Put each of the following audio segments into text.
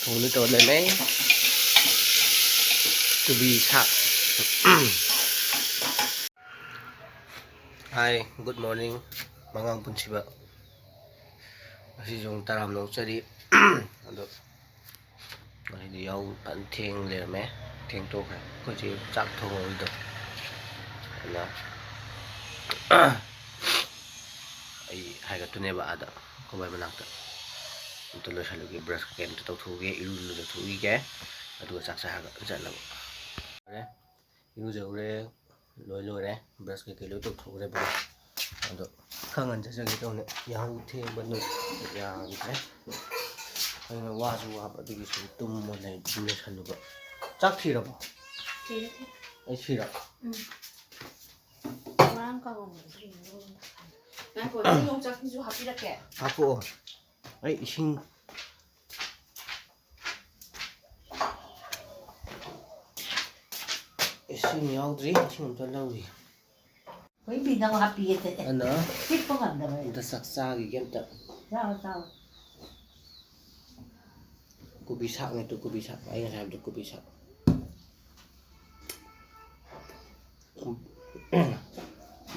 thùng nước trộn lên đấy to be sharp. Hi, good morning mga punsiba. Kasi yung taram nung sari ando hindi yung panting lerme ting to ka kasi chak thong rồi được na ai hai cái tuần này bà đã không phải mà nặng được tôi lấy sang cái brush ken tôi thu cái ilu được thu cái tôi chắc sẽ cái trận là đấy ilu giờ đây lôi lôi đấy brush cái lôi tôi thu đấy bây giờ không ăn chắc cái đâu này yang thêm bên nội yang đấy anh là qua dù học được cái sự tum một này chúng ta sang được chắc thì đâu thì ấy thì đâu orang kalau nah kau ni yang cakap tu happy dah ke? Apa? Ay ising yaudri ising tu lawi. Kau ini nak happy ke? Ano? Siapa kan dah? Ita saksa gigam ta. Tahu. Ku bisa ngito ku bisa. Ay nga sabi ku bisa.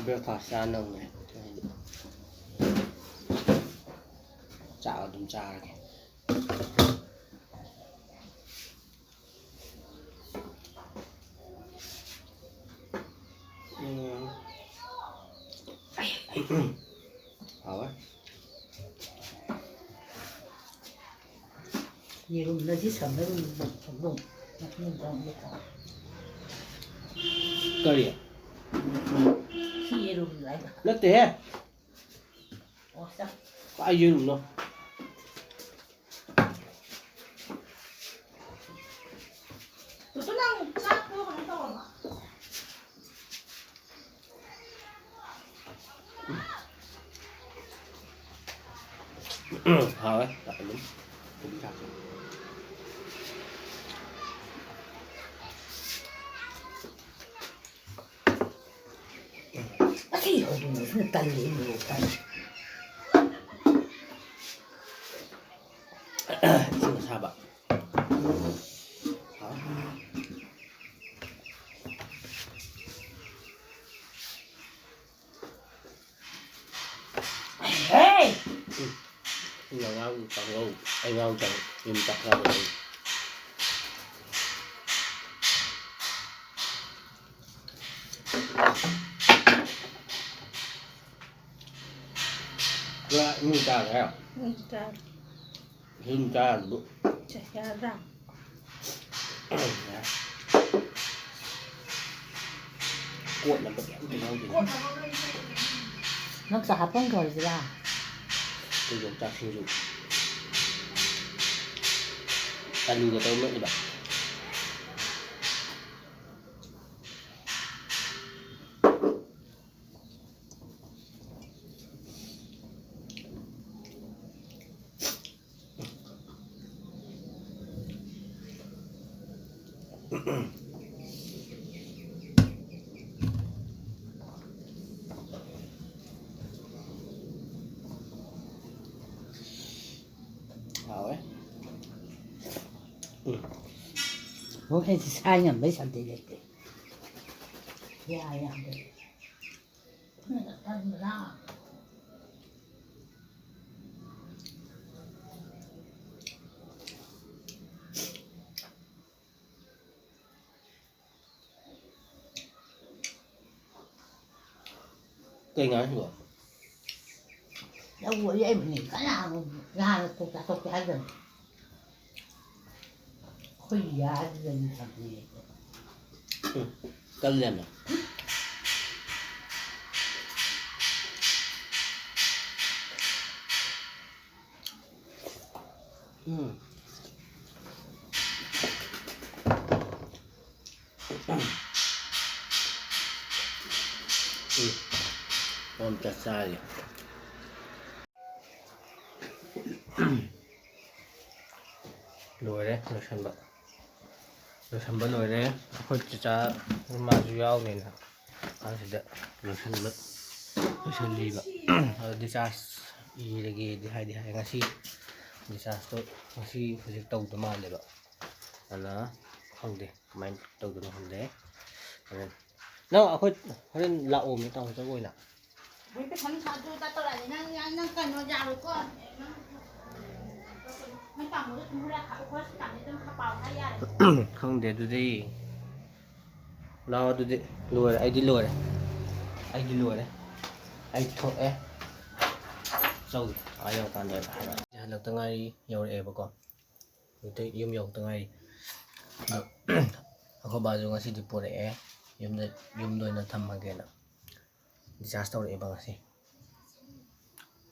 Breakfast sana nè. Chào đùm cha kìa. Hảo á. Nhiều lúc nó chỉ sắm nó bụng nó không còn được cả. Curry à? Khi lúc lại Nước té. ủa sao? Có ai dư đâu. Tụi tôi đang sát vô còn nó to mà. Hảo á, tại đúng. Cũng thật. Cái gì nó tàn liền nhiều cái. Xin sao bạn? Hảo. Hey! Ngau chẳng ngau, anh ngau chẳng nhìn chặt ra được. Lại như cha đấy à? Hình cha đủ. Chạy ra. Cuộn là bất kém thì đâu thì Nó giả bông rồi ra. tôi dùng cha sử dụng. Ta lưu cái tôi mới đi bạn. Hảo ấy. Bố hay thì sai nhầm mấy sản tiền đấy. Ya đấy. Nó là thân ra. Cây ngắn rồi. Đâu có vậy mình cái nào ra tục cái rồi. Khơi giá rồi làm gì? Cân liền à? Con chặt sai rồi. Lùi đấy, lùi sân bận. Lùi sân bận lùi đấy. Khôi chả mà dù nhau này nè. Ăn thì đợi. Lùi sân bận. Lùi sân lì bận. Discharge. Đi hai ngasi. ꯗꯤꯆꯥꯔꯖꯇꯣ ꯉꯁꯤ ꯍꯧꯖꯤꯛ ꯇꯧꯗ ꯃꯥꯜꯂꯦꯕ ꯑꯗꯨꯅ ꯈꯪꯗꯦ ꯀꯃꯥꯏꯅ ꯇꯧꯗꯣꯏꯅꯣ ꯈꯪꯗꯦ ꯍꯣꯔꯦꯟ ꯅꯪ ꯑꯩꯈꯣꯏ ꯍꯣꯔꯦꯟ ꯂꯥꯛꯑꯣꯃꯤ ꯇꯥꯃꯣ ꯑꯣꯏꯅ ꯈꯪꯗꯦ ꯑꯗꯨꯗꯤ ꯂꯥꯛꯑꯣ ꯑꯗꯨꯗꯤ ꯂꯣꯏꯔꯦ ꯑꯩꯗꯤ ꯂꯣꯏꯔꯦ ꯑꯩ ꯊꯣꯛꯑꯦ ꯆꯧꯒꯦ ꯌꯧꯔꯀꯥꯟꯗ ꯍꯥꯏꯔꯛꯑꯦ ꯍꯜꯂꯛꯇ ꯉꯥꯏꯔꯤ ꯌꯧꯔꯛꯑꯦꯕꯀꯣ ꯍꯧꯖꯤꯛꯇ ꯌꯨꯝ ꯌꯧꯔꯛꯇ ꯉꯥꯏꯔꯤ ꯑꯩꯈꯣꯏ ꯕꯥꯁꯨ ꯉꯁꯤꯗꯤ ꯄꯨꯔꯛꯑꯦ ꯌꯨꯝꯗ ꯑꯣꯏꯅ ꯊꯝꯃꯒꯦꯅ ꯗꯤꯆꯥꯔꯖ ꯇꯧꯔꯛꯑꯦꯕ ꯉꯁꯤ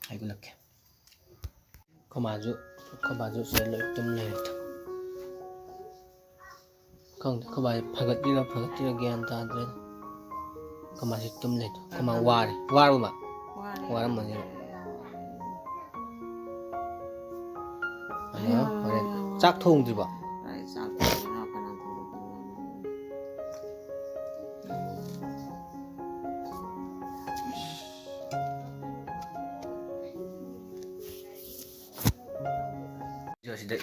ꯍꯥꯏꯒꯠꯂꯛꯀꯦ ꯑꯩꯈꯣꯏ ꯕꯥꯁꯨ ꯁꯤꯗ ꯂꯣꯏ ꯇꯨꯝ ꯂꯩꯔꯦ ꯈꯪꯗꯦ ꯑꯩꯈꯣꯏ ꯕꯥꯁꯦ ꯐꯒꯠꯇ꯭ꯔꯤꯔꯥ ꯒ꯭ꯌꯥꯟ ꯇꯥꯗ꯭ꯔꯦꯗ ꯑꯩꯈꯣꯏ ꯕꯥꯁꯦ ꯇꯨꯝ ꯂꯩꯗꯣ ꯑꯩꯈꯣꯏ ꯃꯥ ꯋꯥꯔꯕ ꯃꯥ ꯋꯥꯔꯝꯃꯅꯤꯕ ꯍꯣꯔꯦꯟ ꯆꯥꯛ ꯊꯣꯡꯗ꯭ꯔꯤꯕꯣ ꯁꯤꯗ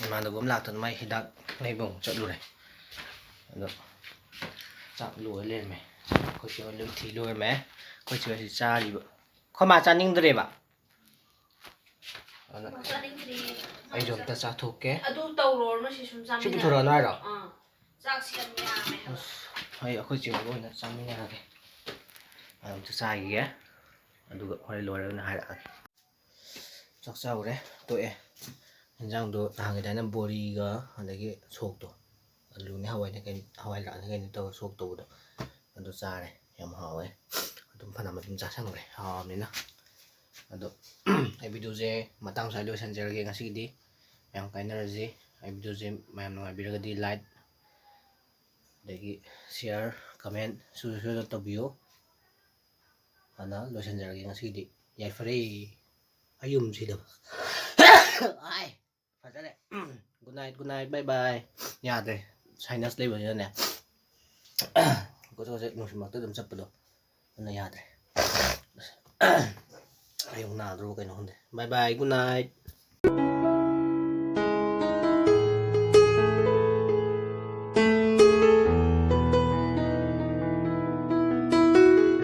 ꯏꯃꯥꯟꯅꯕ ꯑꯃ ꯂꯥꯛꯇꯅ ꯃꯥꯏ ꯍꯤꯗꯥꯛ ꯂꯩꯕ ꯑꯃꯨꯛ ꯆꯠꯂꯨꯔꯦ ꯑꯗꯣ ꯆꯥꯛ ꯂꯣꯏꯔ ꯂꯩꯔꯝꯃꯦ ꯑꯩꯈꯣꯏ ꯆꯦ ꯍꯣꯏ ꯊꯤ ꯂꯣꯏꯔꯝꯃꯦ ꯑꯩꯈꯣꯏ ꯆꯦ ꯍꯣꯏꯁꯤ ꯆꯥꯔꯤꯕ ꯑꯩꯈꯣꯏ ꯃꯥ ꯆꯥꯅꯤꯡꯗ꯭ꯔꯦꯕ ꯑꯗꯨꯅ ꯑꯩꯁꯨ ꯑꯝꯇ ꯆꯥꯊꯣꯛꯀꯦ ꯑꯗꯨ ꯇꯧꯔꯣꯅ ꯁꯤ ꯄꯨꯊꯣꯔꯛꯑꯅꯣ ꯍꯥꯏꯔꯣ ꯆꯥꯛꯁꯤ ꯌꯥꯝ ꯌꯥꯝꯃꯦ ꯑꯩꯈꯣꯏ ꯆꯦ ꯍꯣꯏ ꯑꯣꯏꯅ ꯆꯥꯃꯤꯟꯅꯔꯒꯦ ꯑꯝꯇ ꯆꯥꯈꯤꯒꯦ ꯑꯗꯨꯒ ꯍꯣꯔꯦꯟ ꯂꯣꯏꯔꯒꯅ ꯍꯥꯏꯔꯛꯑꯒꯦ ꯆꯥꯛ ꯆꯥꯎꯔꯦ ꯇꯣꯛꯑꯦ ꯌꯦꯟꯖꯥꯡꯗꯣ ꯅꯍꯥꯟꯒꯤꯗꯥꯏꯅ ꯕꯣꯔꯤꯒ ꯑꯗꯒꯤ ꯁꯣꯛꯇꯣ ꯑꯂꯨꯅꯦ ꯍꯋꯥꯏ ꯂꯥꯛꯅꯤ ꯀꯩꯅꯣ ꯇꯧꯔ ꯁꯣꯛ ꯇꯧꯕꯗꯣ ꯑꯗꯨ ꯆꯥꯔꯦ ꯌꯥꯝ ꯍꯥꯎꯋꯦ ꯑꯗꯨꯝ ꯐꯅꯌꯥꯝ ꯑꯗꯨꯝ ꯆꯥꯁꯟꯈ꯭ꯔꯦ ꯍꯥꯎꯔꯕꯅꯤꯅ ꯑꯗꯣ ꯑꯩ ꯚꯤꯗꯤꯑꯣꯁꯦ ꯃꯇꯥꯡ ꯁ꯭ꯋꯥꯏꯗ ꯂꯣꯏꯁꯤꯟꯖꯔꯒꯦ ꯉꯁꯤꯒꯤꯗꯤ ꯃꯌꯥꯝ ꯀꯥꯏꯅꯔꯁꯤ ꯑꯩ ꯚꯤꯗꯤꯑꯣꯁꯦ ꯃꯌꯥꯝ ꯅꯨꯡꯉꯥꯏꯕꯤꯔꯒꯗꯤ ꯂꯥꯏꯛ ꯑꯗꯒꯤ ꯁꯤꯌꯥꯔ ꯀꯃꯦꯟ ꯁꯨꯗ ꯇꯧꯕꯤꯌꯨ ꯑꯗꯨꯅ ꯂꯣꯏꯁꯤꯟꯖꯔꯒꯦ ꯉꯁꯤꯒꯤꯗꯤ ꯌꯥꯏꯐꯔꯦ ꯑꯌꯨꯝꯁꯤꯗ ꯐꯖꯔꯦ ꯒꯨꯗ ꯅꯥꯏꯠ ꯕꯥꯏ ꯕꯥꯏ ꯌꯥꯗ꯭ꯔꯦ ꯁꯥꯏꯅꯁ ꯂꯩꯕꯅꯤꯅꯅꯦ ꯅꯨꯡꯁꯤꯠ ꯃꯔꯛꯇ ꯑꯗꯨꯝ ꯆꯠꯄꯗꯣ ꯑꯗꯨꯅ ꯌꯥꯗ꯭ꯔꯦ ꯑꯩ ꯅꯥꯗ꯭ꯔꯣ ꯀꯩꯅꯣ ꯈꯪꯗꯦ ꯕꯥꯏ ꯕꯥꯏ ꯒꯨꯗ ꯅꯥꯏꯠ